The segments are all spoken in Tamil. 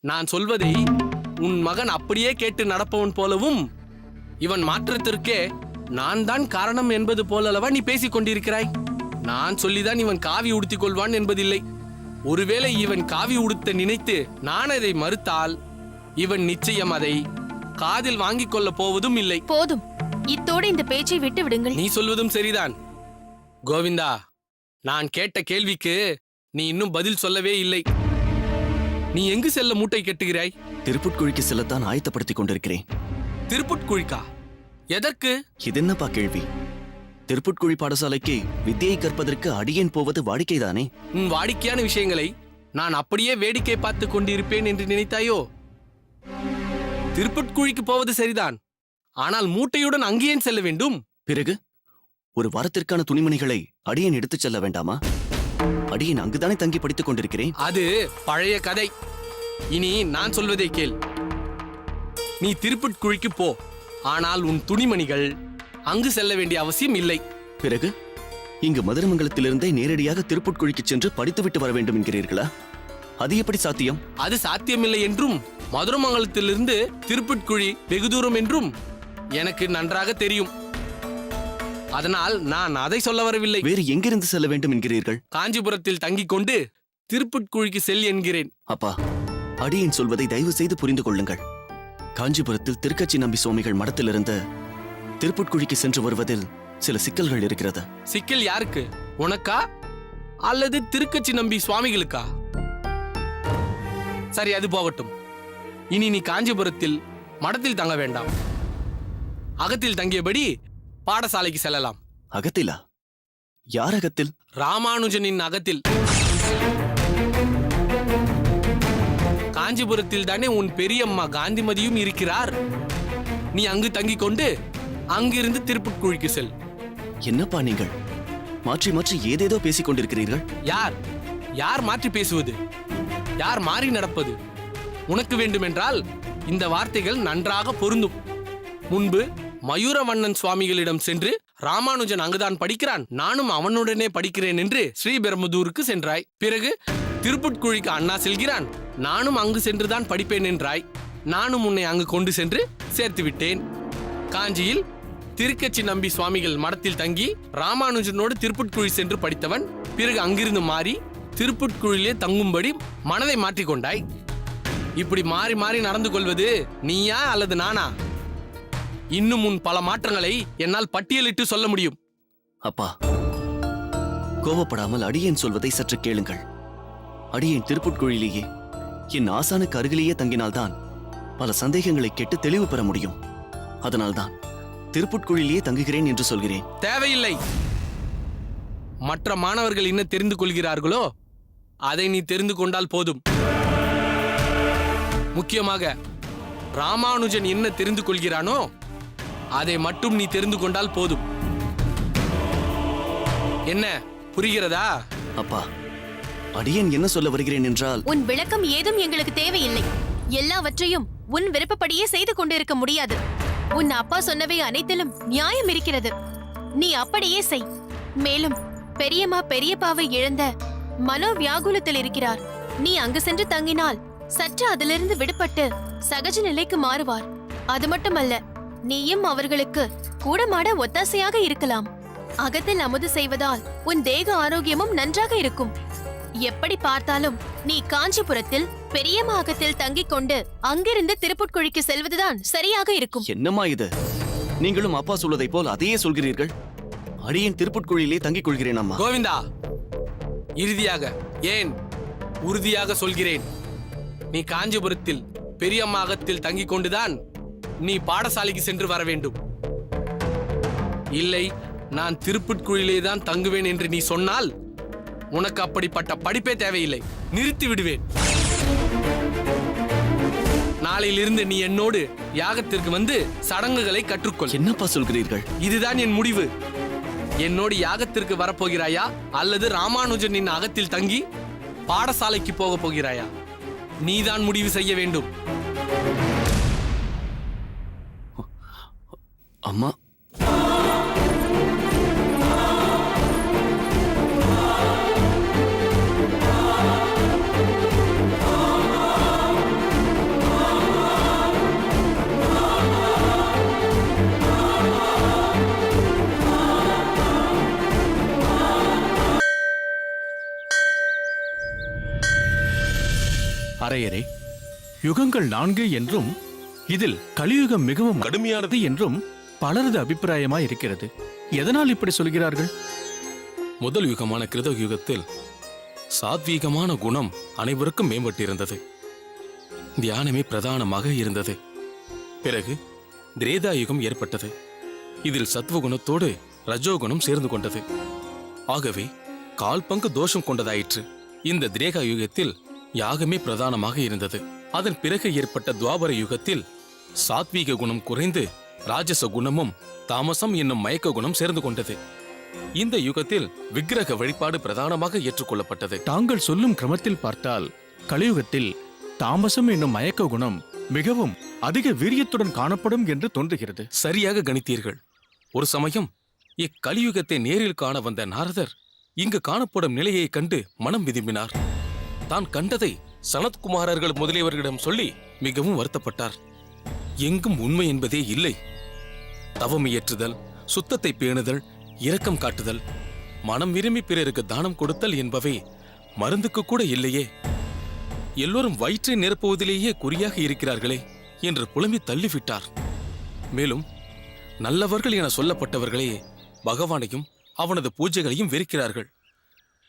நான் சொல்வதை உன் மகன் அப்படியே கேட்டு நடப்பவன் போலவும், இவன் மாற்றத்திற்கே நான் தான் காரணம் என்பது போலவா நீ பேசிக் கொண்டிருக்கிறாய்? நான் சொல்லிதான் இவன் காவி உடுத்திக் கொள்வான் என்பதில்லை. ஒருவேளை இவன் காவி உடுத்த நினைத்து நான் அதை மறுத்தால் இவன் நிச்சயம் அதை காதில் வாங்கிக் கொள்ள போவதும் இல்லை. போதும், இத்தோடு இந்த பேச்சை விட்டு விடுங்கள். நீ சொல்வதும் சரிதான். கோவிந்தா, நான் கேட்ட கேள்விக்கு நீ இன்னும் பதில் சொல்லவே இல்லை. நீ எங்கு செல்ல மூட்டை கட்டுகிறாய்? திருப்புட்குழிக்கு செல்லத்தான் ஆயத்தப்படுத்திக் கொண்டிருக்கிறேன். திருப்புட்குழிக்கா? எதற்கு? இது என்னப்பா கேள்வி? திருப்புட்குழி பாடசாலைக்கு வித்தியை கற்பதற்கு அடியேன் போவது வாடிக்கைதானே? உன் வாடிக்கையான விஷயங்களை நான் அப்படியே வேடிக்கை பார்த்து கொண்டிருப்பேன் என்று நினைத்தாயோ? திருப்புட்குழிக்கு போவது சரிதான், ஆனால் மூட்டையுடன் அங்கேயும் செல்ல வேண்டும். பிறகு ஒரு வாரத்திற்கான துணிமணிகளை அடியேன் எடுத்துச் செல்ல வேண்டாமா? அடியேன் அங்குதானே தங்கி படித்துக் கொண்டிருக்கிறேன். அது பழைய கதை. இனி நான் சொல்வதை கேள். நீ திருப்புட்குழிக்கு போ, ஆனால் உன் துணிமணிகள் அங்கு செல்ல வேண்டிய அவசியம் இல்லை. பிறகு இங்கு மதுரமங்கலத்திலிருந்தே நேரடியாக திருப்புட்குழிக்கு சென்று படித்துவிட்டு வர வேண்டும் என்கிறீர்களா? அது எப்படி சாத்தியம்? அது சாத்தியமில்லை என்றும் மதுரமங்கலத்திலிருந்து திருப்புட்குழி வெகு தூரம் என்றும் எனக்கு நன்றாக தெரியும். அதனால் நான் அதை சொல்ல வரவில்லை. வேறு எங்கிருந்து செல்ல வேண்டும் என்கிறீர்கள்? காஞ்சிபுரத்தில் தங்கிக் கொண்டு திருப்புட்குழிக்கு செல் என்கிறேன். அப்பா, அடியேன் சொல்வதை தயவு செய்து புரிந்து கொள்ளுங்கள். காஞ்சிபுரத்தில் திருக்கச்சி நம்பி சுவாமிகள் மடத்திலிருந்து திருப்புட்குழிக்கு சென்று வருவதில் சில சிக்கல்கள் இருக்கிறது. சிக்கல் யாருக்கு? உனக்கா அல்லது திருக்கச்சி நம்பி சுவாமிகளுக்கா? சரி, அது போகட்டும். இனி நீ காஞ்சிபுரத்தில் மடத்தில் தங்க வேண்டாம். அகத்தில் தங்கியபடி பாடசாலைக்கு செல்லலாம். அகத்திலா? யார் அகத்தில்? ராமானுஜனின் அகத்தில். காஞ்சிபுரத்தில் தானே உன் பெரியம்மா காந்திமதியும் இருக்கிறார். நீ அங்கு தங்கிக் கொண்டு அங்கிருந்து திருப்புட்குழிக்கு செல். என்னப்பா நீங்கள் மாற்றி மாற்றி ஏதேதோ பேசிக் கொண்டிருக்கிறீர்கள். யார் யார் மாற்றி பேசுவது? யார் மாறி நடப்பது? உனக்கு வேண்டுமென்றால் இந்த வார்த்தைகள் நன்றாக பொருந்தும். முன்பு மயூரவண்ணன் சுவாமிகளிடம் சென்று ராமானுஜன் அங்குதான் படிக்கிறான், நானும் அவனுடனே படிக்கிறேன் என்று ஸ்ரீபெரும்புதூருக்கு சென்றாய். பிறகு திருப்புட்குழிக்கு அண்ணா செல்கிறான், நானும் அங்கு சென்றுதான் படிப்பேன் என்றாய். நானும் உன்னை அங்கு கொண்டு சென்று சேர்த்து விட்டேன். காஞ்சியில் திருக்கச்சி நம்பி சுவாமிகள் மடத்தில் தங்கி ராமானுஜனோடு திருப்புட்குழி சென்று படித்தவன் பிறகு அங்கிருந்து மாறி திருப்புட்குழியிலே தங்கும்படி மனதை மாற்றிக்கொண்டாய். இப்படி மாறி மாறி நடந்து கொள்வது நீயா அல்லது நானா? இன்னும் உன் பல மாற்றங்களை என்னால் பட்டியலிட்டு சொல்ல முடியும். அப்பா, கோபப்படாமல் அடியேன் சொல்வதை சற்று கேளுங்கள். அடியேன் திருப்புட்குழியிலேயே என் ஆசானுக்கு அருகிலேயே தங்கினால்தான் பல சந்தேகங்களை கேட்டு தெளிவு பெற முடியும். அதனால்தான் திருப்புட்குழியிலேயே தங்குகிறேன் என்று சொல்கிறேன். தேவையில்லை. மற்ற மாணவர்கள் என்ன தெரிந்து கொள்கிறார்களோ அதை நீ தெரிந்து கொண்டால் போதும். முக்கியமாக ராமானுஜன் என்ன தெரிந்து கொள்கிறானோ அதை மட்டும் நீ தெரிந்து கொண்டால் போதும். என்ன புரிகிறதா? அப்பா, அடியேன் என்ன சொல்ல வருகிறேன் என்றால், உன் விளக்கம் ஏதும் எங்களுக்கு தேவையில்லை. எல்லாவற்றையும் உன் விருப்பப்படியே செய்து கொண்டிருக்க முடியாது. உன் அப்பா சொன்னவை அனைத்திலும் நியாயம் இருக்கிறது. நீ அப்படியே செய். மேலும் பெரியம்மா பெரியப்பாவை இழந்த மனோவியாகுலத்தில் இருக்கிறார். நீ அங்கு சென்று தங்கினால் சற்று அதிலிருந்து விடுபட்டு சகஜ நிலைக்கு மாறுவார். அது மட்டுமல்ல, நீயும் அவர்களுக்கு கூடமாட ஒத்தாசையாக இருக்கலாம். அகத்தில் அமுது செய்வதால் உன் தேக ஆரோக்கியமும் நன்றாக இருக்கும். எப்படி பார்த்தாலும் நீ காஞ்சிபுரத்தில் பெரியம்மா அகத்தில் தங்கிக் கொண்டு அங்கிருந்து திருப்புட்குழிக்கு செல்வதுதான் சரியாக இருக்கும். என்னம்மா இது? நீங்களும் அப்பா சொல்வதை போல் அதையே சொல்கிறீர்கள். அடியேன் திருப்புட்குழியிலே தங்கிக் கொள்கிறேன் அம்மா. கோவிந்தா, இறுதியாக, ஏன் உறுதியாக சொல்கிறேன், நீ காஞ்சிபுரத்தில் பெரியம்மா அகத்தில் தங்கிக் கொண்டுதான் நீ பாடசாலைக்கு சென்று வர வேண்டும். இல்லை, நான் திருப்புட்குழியிலே தான் தங்குவேன் என்று நீ சொன்னால் உனக்கு அப்படிப்பட்ட படிப்பே தேவையில்லை, நிறுத்தி விடுவேன். நாளையிலிருந்து நீ என்னோடு யாகத்திற்கு வந்து சடங்குகளை கற்றுக்கொள். என்னப்பா சொல்கிறீர்கள்? இதுதான் என் முடிவு. என்னோடு யாகத்திற்கு வரப்போகிறாயா அல்லது ராமானுஜனின் அகத்தில் தங்கி பாடசாலைக்கு போக போகிறாயா? நீதான் முடிவு செய்ய வேண்டும். அம்மா, அரையரே, யுகங்கள் 4 என்றும் இதில் கலியுகம் மிகவும் கடுமையானது என்றும் பலரது அபிப்பிராயமாய் இருக்கிறது. எதனால் இப்படி சொல்கிறார்கள்? முதல் யுகமான கிருத யுகத்தில் சாத்வீகமான குணம் அனைவருக்கும் மேம்பட்டிருந்தது. தியானமே பிரதானமாக இருந்தது. பிறகு திரேதா யுகம் ஏற்பட்டது. இதில் சத்வகுணத்தோடு ரஜோகுணம் சேர்ந்து கொண்டது. ஆகவே 1/4 பங்கு தோஷம் கொண்டதாயிற்று. இந்த திரேகா யுகத்தில் யாகமே பிரதானமாக இருந்தது. அதன் பிறகு ஏற்பட்ட துவாபர யுகத்தில் சாத்வீக குணம் குறைந்து ராஜச குணமும் தாமசம் என்னும் மயக்க குணம் சேர்ந்து கொண்டது. இந்த யுகத்தில் விக்கிரக வழிபாடு பிரதானமாக ஏற்றுக்கொள்ளப்பட்டது. தாங்கள் சொல்லும் கிரமத்தில் பார்த்தால் கலியுகத்தில் தாமசம் என்னும் மயக்க குணம் மிகவும் அதிக வீரியத்துடன் காணப்படும் என்று தோன்றுகிறது. சரியாக கணித்தீர்கள். ஒரு சமயம் இக்கலியுகத்தை நேரில் காண வந்த நாரதர் இங்கு காணப்படும் நிலையை கண்டு மனம் விரும்பினார். தான் கண்டதை சனத்குமாரர்கள் முதலியவர்களிடம் சொல்லி மிகவும் வருத்தப்பட்டார். எங்கும் உண்மை என்பதே இல்லை. தவமியற்றுதல், சுத்தத்தை பேணுதல், இரக்கம் காட்டுதல், மனம் விரும்பி பிறருக்கு தானம் கொடுத்தல் என்பவை மருந்துக்கு கூட இல்லையே. எல்லோரும் வயிற்றை நிரப்புவதிலேயே குறியாக இருக்கிறார்களே என்று புலம்பி தள்ளிவிட்டார். மேலும் நல்லவர்கள் என சொல்லப்பட்டவர்களே பகவானையும் அவனது பூஜைகளையும் வெறுக்கிறார்கள்.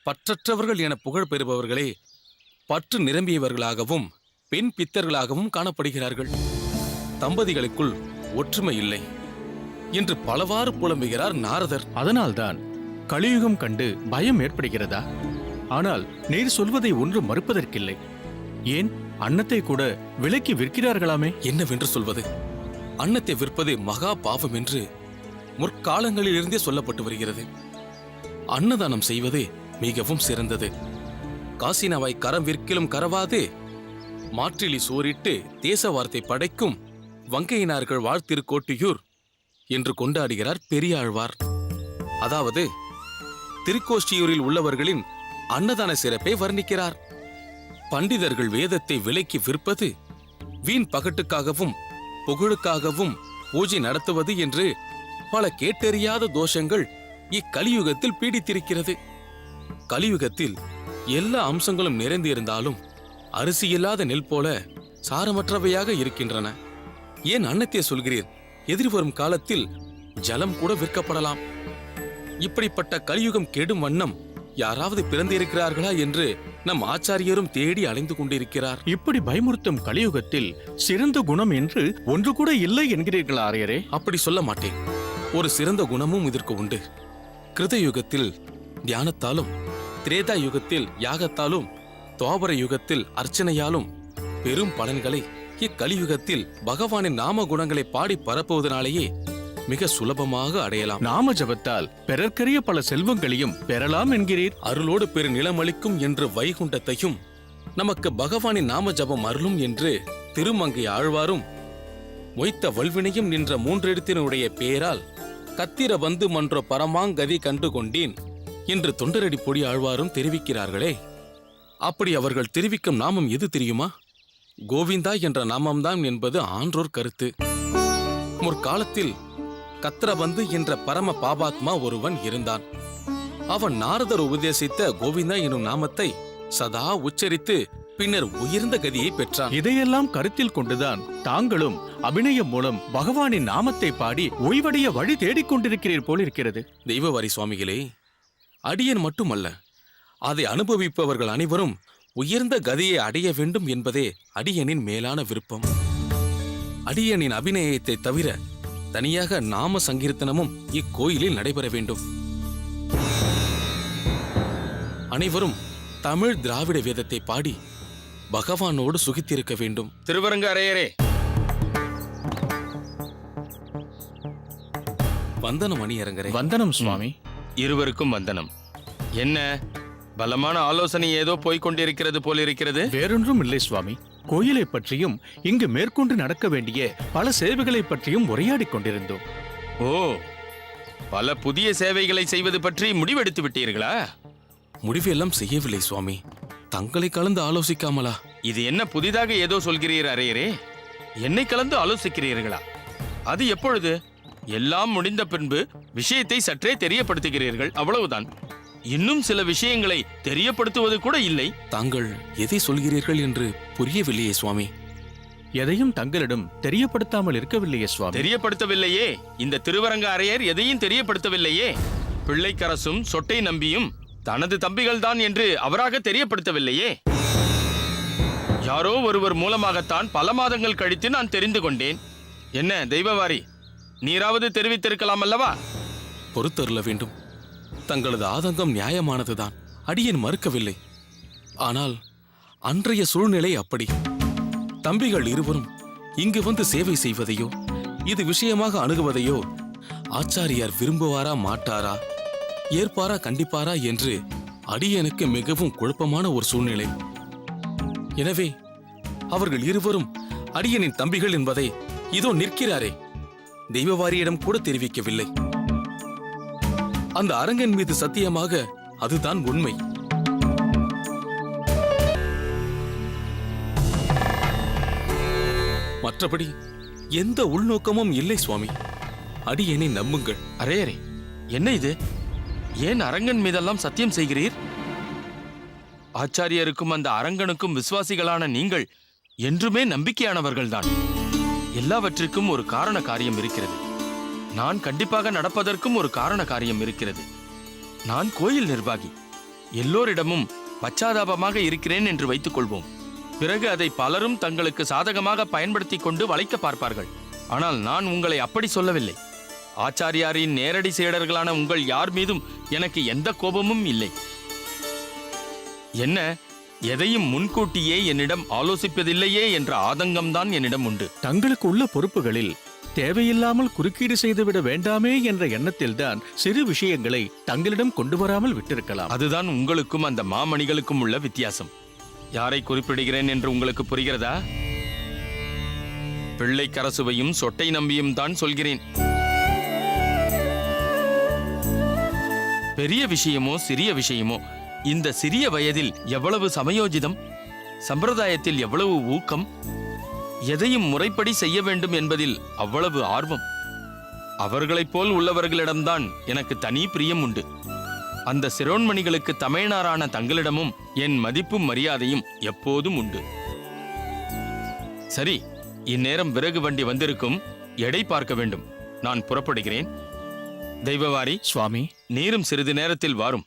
பற்றற்றவர்கள் என புகழ் பெறுபவர்களே பற்று நிரம்பியவர்களாகவும் பெண் பித்தர்களாகவும் காணப்படுகிறார்கள். தம்பதிகளுக்குள் ஒற்றுமை இல்லை என்று பலவாறு புலம்புகிறார் நாரதர். அதனால்தான் கலியுகம் கண்டு பயம் ஏற்படுகிறதா? ஆனால் நீர் சொல்வதை ஒன்றும் மறுப்பதற்கில்லை. ஏன் அன்னத்தை கூட விலைக்கு விற்கிறார்களாமே? என்னவென்று சொல்வது? அன்னத்தை விற்பது மகா பாவம் என்று முற்காலங்களிலிருந்தே சொல்லப்பட்டு வருகிறது. அன்னதானம் செய்வது மிகவும் சிறந்தது. காசினாவாய் கரம் விற்கிலும் கரவாது மாற்றிலி சோறிட்டு தேச வார்த்தை படைக்கும் வங்கையினார்கள் வாழ்த்திருக்கோட்டியூர் என்று கொண்டாடுகிறார் பெரியாழ்வார். அதாவது திருக்கோஷ்டியூரில் உள்ளவர்களின் அன்னதான சிறப்பை வர்ணிக்கிறார். பண்டிதர்கள் வேதத்தை விலைக்கு விற்பது, வீண் பகட்டுக்காகவும் புகழுக்காகவும் பூஜை நடத்துவது என்று பல கேட்டறியாத தோஷங்கள் இக்கலியுகத்தில் பீடித்திருக்கிறது. கலியுகத்தில் எல்லா அம்சங்களும் நிறைந்திருந்தாலும் அரிசி இல்லாத நெல் போல சாரமற்றவையாக இருக்கின்றன. ஏன் அன்னத்தை சொல்கிறீர்? எதிர்வரும் காலத்தில் ஜலம் கூட விற்கப்படலாம். இப்படிப்பட்ட கலியுகம் கெடும் வண்ணம் யாராவது பிறந்திருக்கிறார்களா என்று நம் ஆச்சாரியரும் தேடி அலைந்து கொண்டிருக்கிறார். இப்படி பயமுறுத்தும் கலியுகத்தில் சிறந்த குணம் என்று ஒன்று கூட இல்லை என்கிறீர்களா ஆரியரே? அப்படி சொல்ல மாட்டேன். ஒரு சிறந்த குணமும் இதற்கு உண்டு. கிருத யுகத்தில் தியானத்தாலும், திரேதா யுகத்தில் யாகத்தாலும், துவாபர யுகத்தில் அர்ச்சனையாலும் பெரும் பலன்களை இக்கலியுகத்தில் பகவானின் நாம குணங்களை பாடி பரப்புவதனாலேயே மிக சுலபமாக அடையலாம். நாம ஜபத்தால் பிறர்க்கரிய பல செல்வங்களையும் பெறலாம் என்கிறீர். அருளோடு பெரு நிலமளிக்கும் என்று வைகுண்டத்தையும் நமக்கு பகவானின் நாம ஜபம் அருளும் என்று திருமங்கை ஆழ்வாரும், மொய்த்த வல்வினையும் நின்ற 3 எழுத்தினுடைய பேரால் கத்திர வந்து மன்ற பரமாங்கதி கண்டு கொண்டேன் என்று தொண்டரடி பொடி ஆழ்வாரும் தெரிவிக்கிறார்களே. அப்படி அவர்கள் தெரிவிக்கும் நாமம் எது தெரியுமா? கோவிந்தா என்ற நாமம்தான் என்பது ஆன்றோர் கருத்து. முற்காலத்தில் கத்திரபந்து என்ற பரம பாபாத்மா ஒருவன் இருந்தான். அவன் நாரதர் உபதேசித்த கோவிந்தா எனும் நாமத்தை சதா உச்சரித்து பின்னர் உயர்ந்த கதியை பெற்றான். இதையெல்லாம் கருத்தில் கொண்டுதான் தாங்களும் அபிநயம் மூலம் பகவானின் நாமத்தை பாடி ஓய்வடைய வழி தேடிக்கொண்டிருக்கிறீர் போலிருக்கிறது. தெய்வவாரி சுவாமிகளே, அடியன் மட்டுமல்ல, அதை அனுபவிப்பவர்கள் அனைவரும் உயர்ந்த கதியை அடைய வேண்டும் என்பதே அடியனின் மேலான விருப்பம். அடியனின் அபிநயத்தை தவிர தனியாக நாம சங்கீர்த்தனமும் இக்கோயிலில் நடைபெற வேண்டும். அனைவரும் தமிழ் திராவிட வேதத்தை பாடி பகவானோடு சுகித்திருக்க வேண்டும். திருவரங்க அரையரே, வந்தனம் அணியரங்கரே. வந்தனம் சுவாமி. இருவருக்கும் வந்தனம். என்ன பலமான ஆலோசனை ஏதோ போய்கொண்டிருக்கிறது போலிருக்கிறது? வேறொன்றும் இல்லை சுவாமி. கோயிலை பற்றியும் இங்கு மேற்கொண்டு நடக்க வேண்டிய பல சேவைகளை பற்றியும் உரையாடிக் கொண்டிருந்தோம். ஓ, பல புதிய சேவைகளை செய்வது பற்றி முடிவெடுத்து விட்டீர்களா? முடிவெல்லாம் செய்யவில்லை சுவாமி. தங்களை கலந்து ஆலோசிக்காமலா? இது என்ன புதிதாக ஏதோ சொல்கிறீர் அரையரே? என்னை கலந்து ஆலோசிக்கிறீர்களா? அது எப்பொழுது? எல்லாம் முடிந்த பின்பு விஷயத்தை சற்றே தெரியப்படுத்துகிறீர்கள், அவ்வளவுதான். இன்னும் சில விஷயங்களை தெரியப்படுத்துவது கூட இல்லை. தாங்கள் எதை சொல்கிறீர்கள் என்று புரியவில்லையே சுவாமி. எதையும் தங்களிடம் தெரியப்படுத்தாமல் இருக்கவில்லையே சுவாமி. தெரியப்படுத்தவில்லையே. இந்த திருவரங்க அரையர் எதையும் தெரியப்படுத்தவில்லையே. பிள்ளைக்கரசும் சொட்டை நம்பியும் தனது தம்பிகள்தான் என்று அவராக தெரியப்படுத்தவில்லையே. யாரோ ஒருவர் மூலமாகத்தான் பல மாதங்கள் கழித்து நான் தெரிந்து கொண்டேன். என்ன தெய்வவாரி, நீராவது தெரிவித்திருக்கலாம் அல்லவா? பொறுத்தருள வேண்டும். தங்களது ஆதங்கம் நியாயமானதுதான், அடியேன் மறுக்கவில்லை. ஆனால் அன்றைய சூழ்நிலை அப்படி. தம்பிகள் இருவரும் இங்கு வந்து சேவை செய்வதையோ இது விஷயமாக அணுகுவதையோ ஆச்சாரியார் விரும்புவாரா மாட்டாரா, ஏற்பாரா கண்டிப்பாரா என்று அடியேனுக்கு மிகவும் குழப்பமான ஒரு சூழ்நிலை. எனவே அவர்கள் இருவரும் அடியனின் தம்பிகள் என்பதை இதோ நிற்கிறாரே தெய்வவாரியிடம் கூட தெரிவிக்கவில்லை. அந்த அரங்கன் மீது சத்தியமாக அதுதான் உண்மை. மற்றபடி எந்த உள்நோக்கமும் இல்லை சுவாமி. அடியேனை நம்புங்கள். அரையரே, என்ன இது? ஏன் அரங்கன் மீதெல்லாம் சத்தியம் செய்கிறீர்? ஆச்சாரியருக்கும் அந்த அரங்கனுக்கும் விசுவாசிகளான நீங்கள் என்றுமே நம்பிக்கையானவர்கள்தான். எல்லாவற்றிற்கும் ஒரு காரண காரியம் இருக்கிறது. நான் கண்டிப்பாக நடப்பதற்கும் ஒரு காரண காரியம் இருக்கிறது. நான் கோயில் நிர்வாகி. எல்லோரிடமும் பச்சாதாபமாக இருக்கிறேன் என்று வைத்துக் கொள்வோம். பிறகு அதை பலரும் தங்களுக்கு சாதகமாக பயன்படுத்தி கொண்டு வளைக்க பார்ப்பார்கள். ஆனால் நான் உங்களை அப்படி சொல்லவில்லை. ஆச்சாரியாரின் நேரடி சீடர்களான உங்கள் யார் மீதும் எனக்கு எந்த கோபமும் இல்லை. என்ன, எதையும் முன்கூட்டியே என்னிடம் ஆலோசிப்பதில்லையே என்ற ஆதங்கம்தான் என்னிடம் உண்டு. தங்களுக்கு உள்ள பொறுப்புகளில் தேவையில்லாமல் குறுக்கீடு செய்துவிட வேண்டாமே என்ற எண்ணத்தில்தான் சிறு விஷயங்களை தங்களிடம் கொண்டு வராமல் விட்டிருக்கலாம். அதுதான் உங்களுக்கும் அந்த மாமணிகளுக்கும் உள்ள வித்தியாசம். யாரை குறிப்பிடுகிறேன் என்று உங்களுக்கு புரிகிறதா? பிள்ளைக்கரசுவையும் சொட்டை நம்பியும் தான் சொல்கிறேன். பெரிய விஷயமோ சிறிய விஷயமோ, இந்த சிறிய வயதில் எவ்வளவு சமயோஜிதம், சம்பிரதாயத்தில் எவ்வளவு ஊக்கம், எதையும் முறைப்படி செய்ய வேண்டும் என்பதில் அவ்வளவு ஆர்வம். அவர்களைப் போல் உள்ளவர்களிடம்தான் எனக்கு தனி பிரியம் உண்டு. அந்த சிரோன்மணிகளுக்கு தமையனாரான தங்களிடமும் என் மதிப்பும் மரியாதையும் எப்போதும் உண்டு. சரி, இந்நேரம் விறகு வண்டி வந்திருக்கும். எடை பார்க்க வேண்டும். நான் புறப்படுகிறேன். தெய்வவாரி சுவாமி, நீரும் சிறிது நேரத்தில் வாரும்.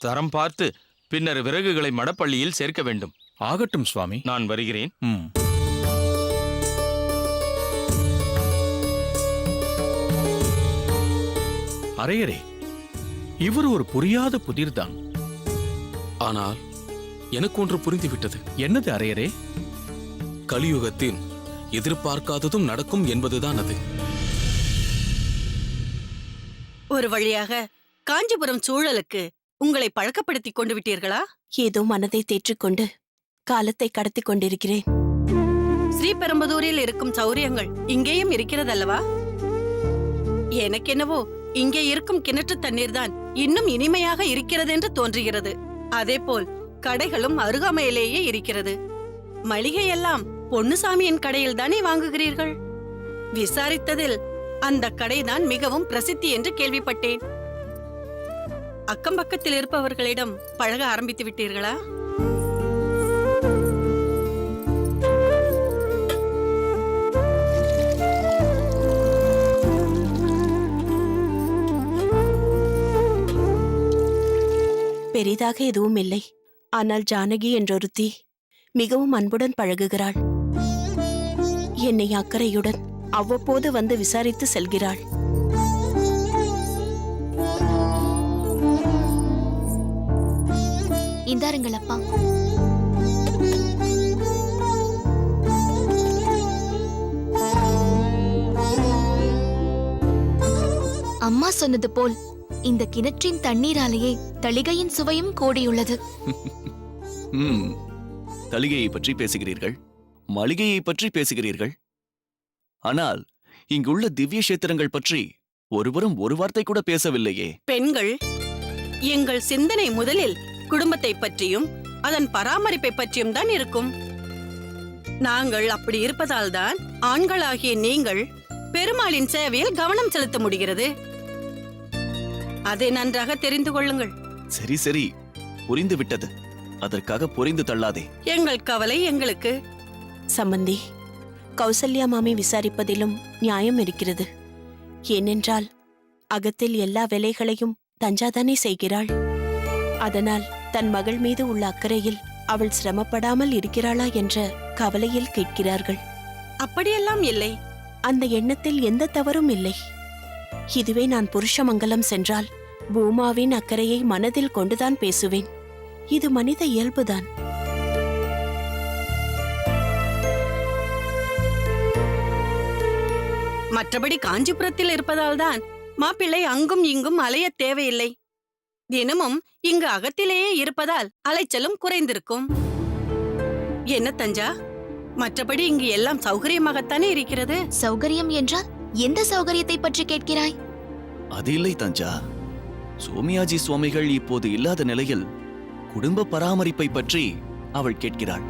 தரம் பார்த்து பின்னர் விறகுகளை மடப்பள்ளியில் சேர்க்க வேண்டும். ஆகட்டும் சுவாமி. நான் வருகிறேன். அரையரே, இவர் ஒரு புரியாத புதிர்தான். ஆனால் எனக்கு ஒன்று புரிந்துவிட்டது. என்னது அரையரே? கலியுகத்தில் எதிர்பார்க்காததும் நடக்கும் என்பதுதான் அது. ஒரு வழியாக காஞ்சிபுரம் சூழலுக்கு உங்களை பழக்கப்படுத்திக் கொண்டு விட்டீர்களா? ஏதோ மனதை தேற்றிக்கொண்டு காலத்தை கடத்திக் கொண்டிருக்கிறேன். ஸ்ரீபெரும்புதூரில் இருக்கும் சௌரியங்கள் இங்கேயும் இருக்கிறதல்லவா? எனக்கென்னவோ இங்கே இருக்கும் கிணற்று தண்ணீர் தான் இன்னும் இனிமையாக இருக்கிறது என்று தோன்றுகிறது. அதேபோல் கடைகளும் அருகாமையிலேயே இருக்கிறது. மளிகையெல்லாம் பொன்னுசாமியின் கடையில் தானே வாங்குகிறீர்கள்? விசாரித்ததில் அந்த கடைதான் மிகவும் பிரசித்தி என்று கேள்விப்பட்டேன். அக்கம் பக்கத்தில் இருப்பவர்களிடம் பழக ஆரம்பித்து விட்டீர்களா? பெரிதாக எதுவும் இல்லை. ஆனால் ஜானகி என்றொருத்தி மிகவும் அன்புடன் பழகுகிறாள். என்னை அக்கறையுடன் அவ்வப்போது வந்து விசாரித்து செல்கிறாள். இந்தாருங்கள் அப்பா. அம்மா சொன்னது போல் இந்த கிணற்றின் தண்ணீராலேயே தளிகையின் சுவையும் கூடியுள்ளது. தளிகையை பற்றி பேசுகிறீர்கள், மளிகையை பற்றி பேசுகிறீர்கள். ஆனால் இங்குள்ள திவ்ய கஷேத்திரங்கள் பற்றி ஒருவரும் ஒரு வார்த்தை கூட பேசவில்லையே. பெண்கள், எங்கள் சிந்தனை முதலில் குடும்பத்தை பற்றியும் அதன் பராமரிப்பை பற்றியும் தான் இருக்கும். நாங்கள் அப்படி இருப்பதால் தான் ஆண்களாகிய நீங்கள் பெருமாளின் சேவையில் கவனம் செலுத்த முடிகிறது. அதை நன்றாக தெரிந்து கொள்ளுங்கள். சரி சரி, புரிந்து விட்டது. அதற்காக பொரிந்து தள்ளாதே. எங்கள் கவலை எங்களுக்கு. சம்பந்தி, கௌசல்யா மாமி விசாரிப்பதிலும் நியாயம் இருக்கிறது. ஏனென்றால் அகத்தில் எல்லா வேலைகளையும் தஞ்சாதானே செய்கிறாள். அதனால் தன் மகள் மீது உள்ள அக்கறையில் அவள் சிரமப்படாமல் இருக்கிறாளா என்ற கவலையில் கேட்கிறார்கள். அப்படியெல்லாம் இல்லை. அந்த எண்ணத்தில் எந்த தவறும் இல்லை. இதுவே நான் புருஷமங்கலம் சென்றால் பூமாவின் அக்கறையை மனதில் கொண்டுதான் பேசுவேன். இது மனித இயல்புதான். மற்றபடி காஞ்சிபுரத்தில் இருப்பதால் தான் மாப்பிள்ளை அங்கும் இங்கும் அலைய தேவையில்லை. தினமும் இங்கு அகத்திலேயே இருப்பதால் அலைச்சலும் குறைந்திருக்கும். என்ன தஞ்சா, மற்றபடி இங்கு எல்லாம் சௌகரியமாகத்தானே இருக்கிறது. சௌகரியம் என்றால் எந்த சௌகரியத்தை பற்றி கேட்கிறாய்? அது இல்லை தஞ்சா. சோமியாஜி சுவாமிகள் இப்போது இல்லாத நிலையில் குடும்ப பராமரிப்பை பற்றி அவள் கேட்கிறாள்.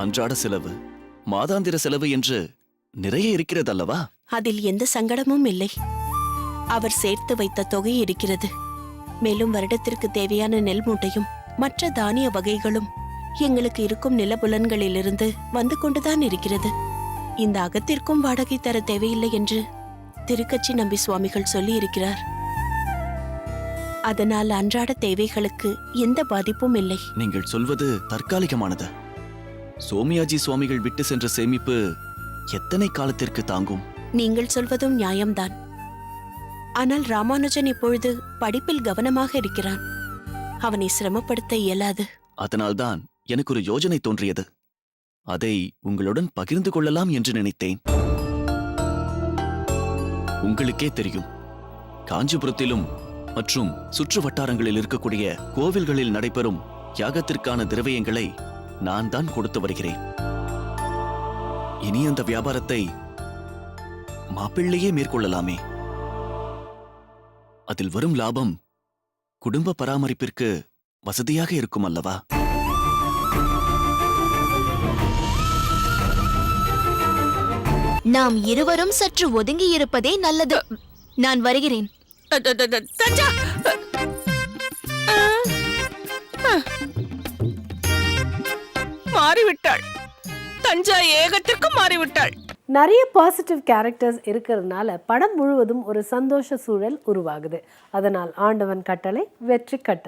அன்றாட செலவு, மாதாந்திர செலவு என்று நிறைய இருக்கிறதல்லவா? அதில் எந்த சங்கடமும் இல்லை. அவர் சேர்த்து வைத்த தொகை இருக்கிறது. மேலும் வருடத்திற்கு தேவையான நெல் மூட்டையும் மற்ற தானிய வகைகளும் எங்களுக்கு இருக்கும் நிலபுலன்களிலிருந்து வந்து கொண்டுதான் இருக்கிறது. இந்த அகத்திற்கும் வாடகை தர தேவையில்லை என்று திருக்கச்சி நம்பி சுவாமிகள் சொல்லி இருக்கிறார். அதனால் அன்றாட தேவைகளுக்கு எந்த பாதிப்பும் இல்லை. நீங்கள் சொல்வது தற்காலிகமானது. சோமியாஜி சுவாமிகள் விட்டு சென்ற சேமிப்பு எத்தனை காலத்திற்கு தாங்கும்? நீங்கள் சொல்வதும் நியாயம்தான். ஆனால் ராமானுஜன் இப்பொழுது படிப்பில் கவனமாக இருக்கிறான். அவனை சிரமப்படுத்த இயலாது. அதனால்தான் எனக்கு ஒரு யோசனை தோன்றியது. அதை உங்களுடன் பகிர்ந்து கொள்ளலாம் என்று நினைத்தேன். உங்களுக்கே தெரியும், காஞ்சிபுரத்திலும் மற்றும் சுற்று வட்டாரங்களில் இருக்கக்கூடிய கோவில்களில் நடைபெறும் யாகத்திற்கான திரவியங்களை நான் தான் கொடுத்து வருகிறேன். இனி அந்த வியாபாரத்தை மாப்பிள்ளையே மேற்கொள்ளலாமே. அதில் வரும் லாபம் குடும்ப பராமரிப்பிற்கு வசதியாக இருக்கும் அல்லவா? நாம் இருவரும் சற்று ஒதுங்கி இருப்பதே நல்லது. நான் வருகிறேன். தஞ்சா, மாறிவிட்டாள். தஞ்சா ஏகத்திற்கும் மாறிவிட்டாள். நிறைய பாசிட்டிவ் கேரக்டர்ஸ் இருக்கிறதுனால படம் முழுவதும் ஒரு சந்தோஷ சூழல் உருவாகுது. அதனால் ஆண்டவன் கட்டளை வெற்றி கட்டளை.